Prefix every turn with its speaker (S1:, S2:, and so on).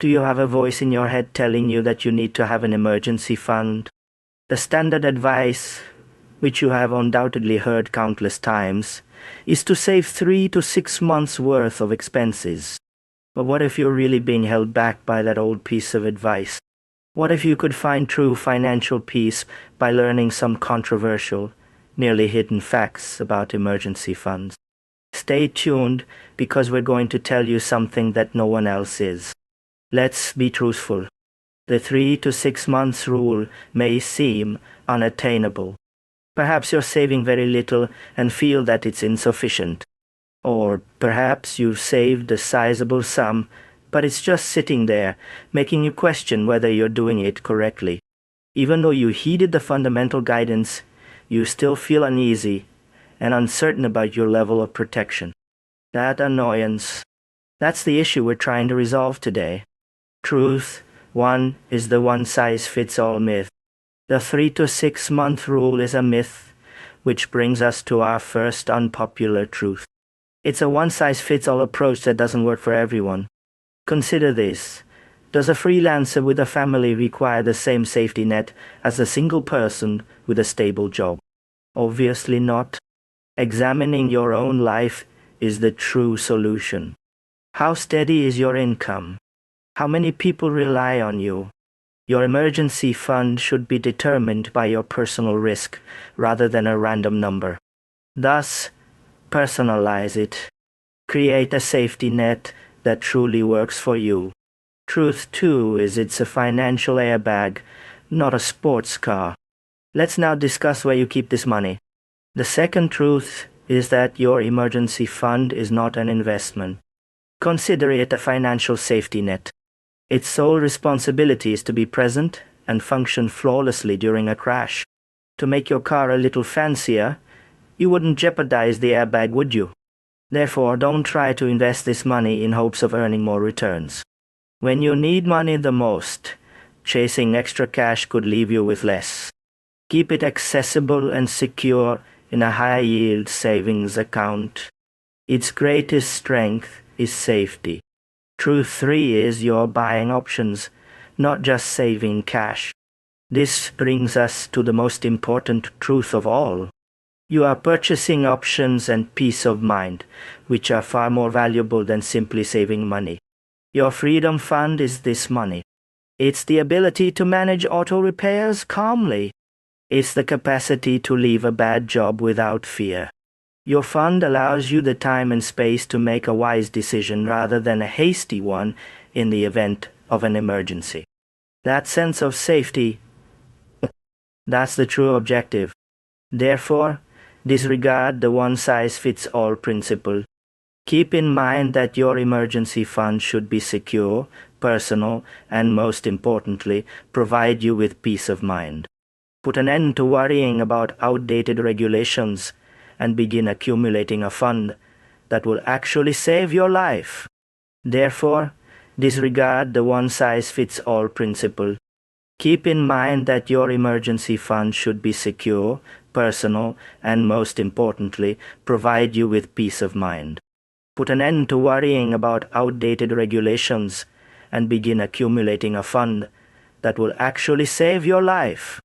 S1: Do you have a voice in your head telling you that you need to have an emergency fund? The standard advice, which you have undoubtedly heard countless times, is to save 3 to 6 months' worth of expenses. But what if you're really being held back by that old piece of advice? What if you could find true financial peace by learning some controversial, nearly hidden facts about emergency funds? Stay tuned, because we're going to tell you something that no one else is. Let's be truthful. The 3 to 6 months rule may seem unattainable. Perhaps you're saving very little and feel that it's insufficient. Or perhaps you've saved a sizable sum, but it's just sitting there, making you question whether you're doing it correctly. Even though you heeded the fundamental guidance, you still feel uneasy and uncertain about your level of protection. That annoyance, that's the issue we're trying to resolve today. Truth 1 is the one-size-fits-all myth. The 3 to 6 month rule is a myth, which brings us to our first unpopular truth. It's a one-size-fits-all approach that doesn't work for everyone. Consider this. Does a freelancer with a family require the same safety net as a single person with a stable job? Obviously not. Examining your own life is the true solution. How steady is your income? How many people rely on you? Your emergency fund should be determined by your personal risk rather than a random number. Thus, personalize it. Create a safety net that truly works for you. Truth 2 is it's a financial airbag, not a sports car. Let's now discuss where you keep this money. The second truth is that your emergency fund is not an investment. Consider it a financial safety net. Its sole responsibility is to be present and function flawlessly during a crash. To make your car a little fancier, you wouldn't jeopardize the airbag, would you? Therefore, don't try to invest this money in hopes of earning more returns. When you need money the most, chasing extra cash could leave you with less. Keep it accessible and secure in a high-yield savings account. Its greatest strength is safety. Truth 3 is you're buying options, not just saving cash. This brings us to the most important truth of all. You are purchasing options and peace of mind, which are far more valuable than simply saving money. Your freedom fund is this money. It's the ability to manage auto repairs calmly. It's the capacity to leave a bad job without fear. Your fund allows you the time and space to make a wise decision rather than a hasty one in the event of an emergency. That sense of safety, that's the true objective. Therefore, disregard the one-size-fits-all principle. Keep in mind that your emergency fund should be secure, personal, and most importantly, provide you with peace of mind. Put an end to worrying about outdated regulations and begin accumulating a fund that will actually save your life. Therefore, disregard the one-size-fits-all principle. Keep in mind that your emergency fund should be secure, personal, and most importantly, provide you with peace of mind. Put an end to worrying about outdated regulations and begin accumulating a fund that will actually save your life.